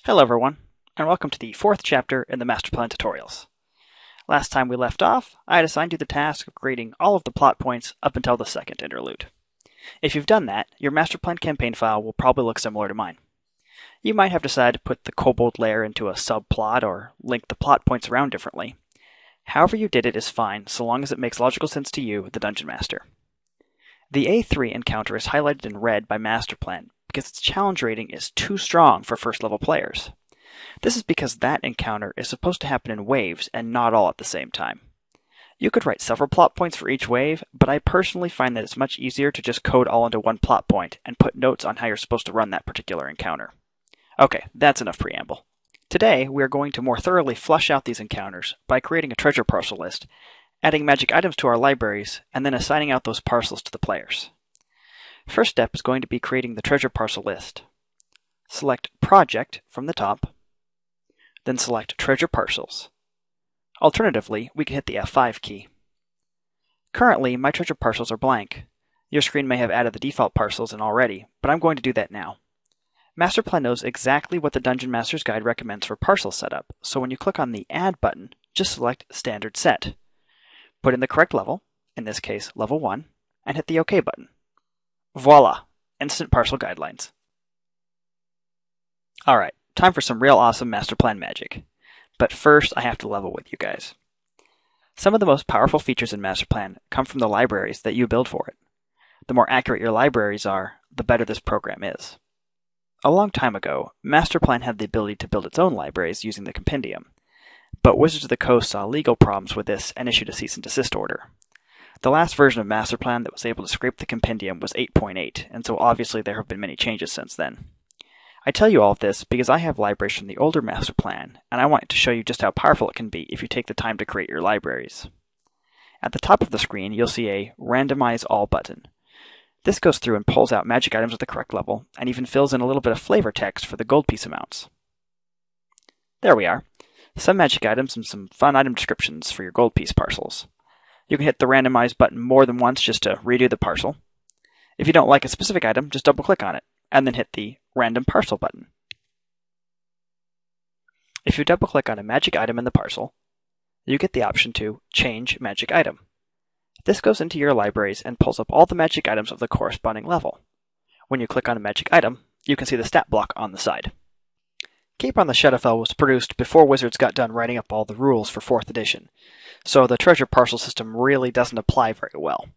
Hello everyone, and welcome to the fourth chapter in the Masterplan tutorials. Last time we left off, I had assigned you the task of creating all of the plot points up until the second interlude. If you've done that, your Masterplan campaign file will probably look similar to mine. You might have decided to put the kobold layer into a subplot or link the plot points around differently. However you did it is fine, so long as it makes logical sense to you, the Dungeon Master. The A3 encounter is highlighted in red by Masterplan because its challenge rating is too strong for first-level players. This is because that encounter is supposed to happen in waves and not all at the same time. You could write several plot points for each wave, but I personally find that it's much easier to just code all into one plot point and put notes on how you're supposed to run that particular encounter. Okay, that's enough preamble. Today, we are going to more thoroughly flesh out these encounters by creating a treasure parcel list, adding magic items to our libraries, and then assigning out those parcels to the players. First step is going to be creating the treasure parcel list. Select Project from the top, then select Treasure Parcels. Alternatively, we can hit the F5 key. Currently, my treasure parcels are blank. Your screen may have added the default parcels in already, but I'm going to do that now. Masterplan knows exactly what the Dungeon Master's Guide recommends for parcel setup, so when you click on the Add button, just select Standard Set. Put in the correct level, in this case level 1, and hit the OK button. Voila! Instant parcel guidelines. Alright, time for some real awesome Masterplan magic. But first, I have to level with you guys. Some of the most powerful features in Masterplan come from the libraries that you build for it. The more accurate your libraries are, the better this program is. A long time ago, Masterplan had the ability to build its own libraries using the compendium, but Wizards of the Coast saw legal problems with this and issued a cease and desist order. The last version of Masterplan that was able to scrape the compendium was 8.8, and so obviously there have been many changes since then. I tell you all of this because I have libraries from the older Masterplan, and I want to show you just how powerful it can be if you take the time to create your libraries. At the top of the screen, you'll see a Randomize All button. This goes through and pulls out magic items at the correct level, and even fills in a little bit of flavor text for the gold piece amounts. There we are. Some magic items and some fun item descriptions for your gold piece parcels. You can hit the Randomize button more than once just to redo the parcel. If you don't like a specific item, just double-click on it, and then hit the Random Parcel button. If you double-click on a magic item in the parcel, you get the option to Change Magic Item. This goes into your libraries and pulls up all the magic items of the corresponding level. When you click on a magic item, you can see the stat block on the side. Cape on the Shadowfell was produced before Wizards got done writing up all the rules for 4th edition, so the treasure parcel system really doesn't apply very well.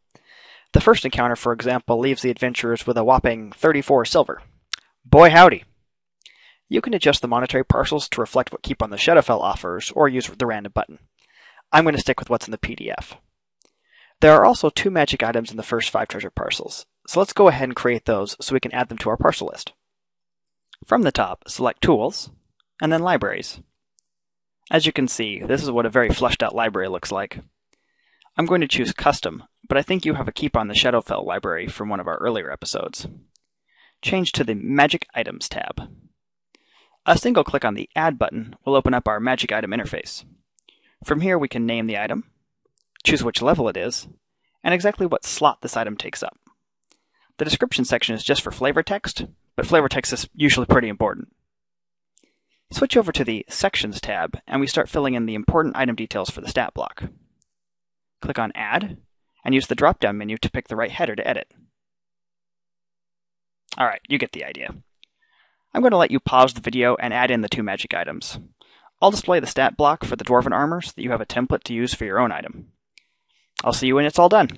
The first encounter, for example, leaves the adventurers with a whopping 34 silver. Boy howdy! You can adjust the monetary parcels to reflect what Keep on the Shadowfell offers, or use the random button. I'm going to stick with what's in the PDF. There are also 2 magic items in the first 5 treasure parcels, so let's go ahead and create those so we can add them to our parcel list. From the top, select Tools, and then Libraries. As you can see, this is what a very fleshed out library looks like. I'm going to choose Custom, but I think you have a Keep on the Shadowfell library from one of our earlier episodes. Change to the Magic Items tab. A single click on the Add button will open up our Magic Item interface. From here we can name the item, choose which level it is, and exactly what slot this item takes up. The description section is just for flavor text, but flavor text is usually pretty important. Switch over to the Sections tab, and we start filling in the important item details for the stat block. Click on Add, and use the drop-down menu to pick the right header to edit. Alright, you get the idea. I'm going to let you pause the video and add in the 2 magic items. I'll display the stat block for the Dwarven Armor so that you have a template to use for your own item. I'll see you when it's all done.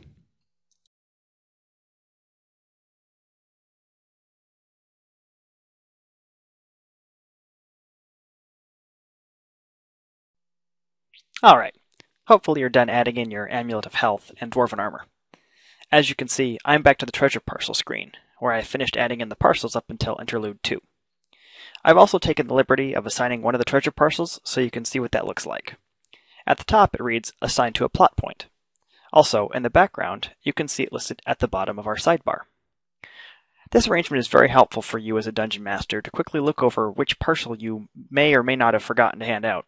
Alright, hopefully you're done adding in your Amulet of Health and Dwarven Armor. As you can see, I'm back to the treasure parcel screen, where I finished adding in the parcels up until Interlude 2. I've also taken the liberty of assigning one of the treasure parcels so you can see what that looks like. At the top it reads, Assigned to a plot point. Also, in the background, you can see it listed at the bottom of our sidebar. This arrangement is very helpful for you as a Dungeon Master to quickly look over which parcel you may or may not have forgotten to hand out.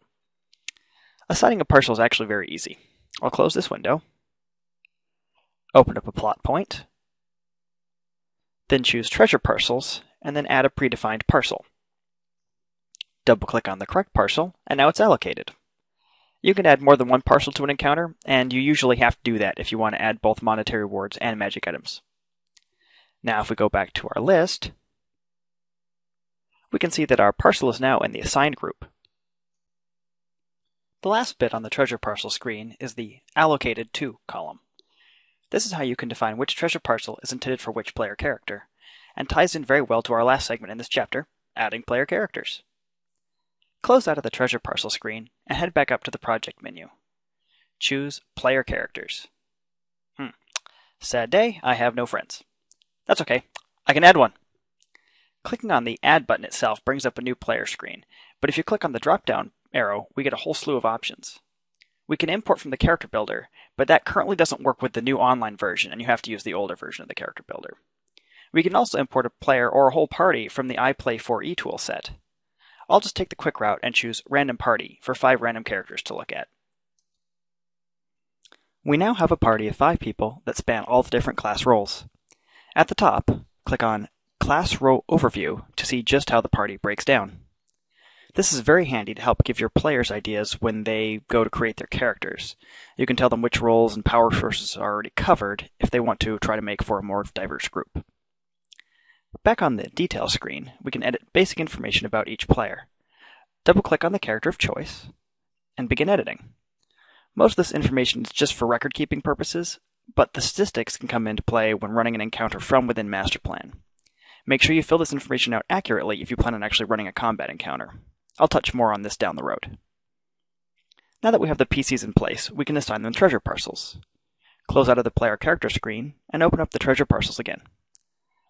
Assigning a parcel is actually very easy. I'll close this window, open up a plot point, then choose Treasure Parcels, and then add a predefined parcel. double-click on the correct parcel, and now it's allocated. You can add more than one parcel to an encounter, and you usually have to do that if you want to add both monetary rewards and magic items. Now if we go back to our list, we can see that our parcel is now in the assigned group. The last bit on the treasure parcel screen is the Allocated To column. This is how you can define which treasure parcel is intended for which player character, and ties in very well to our last segment in this chapter, adding player characters. Close out of the treasure parcel screen and head back up to the project menu. Choose Player Characters. Sad day, I have no friends. That's okay, I can add one. Clicking on the Add button itself brings up a new player screen, but if you click on the drop-down arrow, we get a whole slew of options. We can import from the character builder, but that currently doesn't work with the new online version, and you have to use the older version of the character builder. We can also import a player or a whole party from the iPlay4e toolset. I'll just take the quick route and choose Random Party for 5 random characters to look at. We now have a party of 5 people that span all the different class roles. At the top, click on Class Row Overview to see just how the party breaks down. This is very handy to help give your players ideas when they go to create their characters. You can tell them which roles and power sources are already covered if they want to try to make for a more diverse group. Back on the Details screen, we can edit basic information about each player. Double-click on the character of choice, and begin editing. Most of this information is just for record-keeping purposes, but the statistics can come into play when running an encounter from within Masterplan. Make sure you fill this information out accurately if you plan on actually running a combat encounter. I'll touch more on this down the road. Now that we have the PCs in place, we can assign them treasure parcels. Close out of the player character screen and open up the treasure parcels again.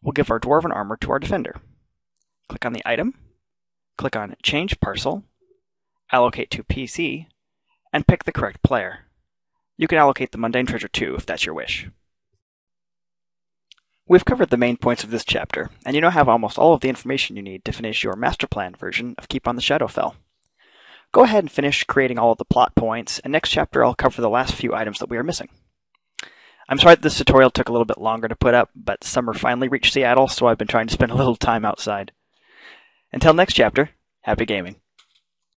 We'll give our Dwarven armor to our defender. Click on the item, click on Change Parcel, Allocate to PC, and pick the correct player. You can allocate the mundane treasure too if that's your wish. We've covered the main points of this chapter, and you now have almost all of the information you need to finish your Masterplan version of Keep on the Shadowfell. Go ahead and finish creating all of the plot points, and next chapter I'll cover the last few items that we are missing. I'm sorry that this tutorial took a little bit longer to put up, but summer finally reached Seattle, so I've been trying to spend a little time outside. Until next chapter, happy gaming.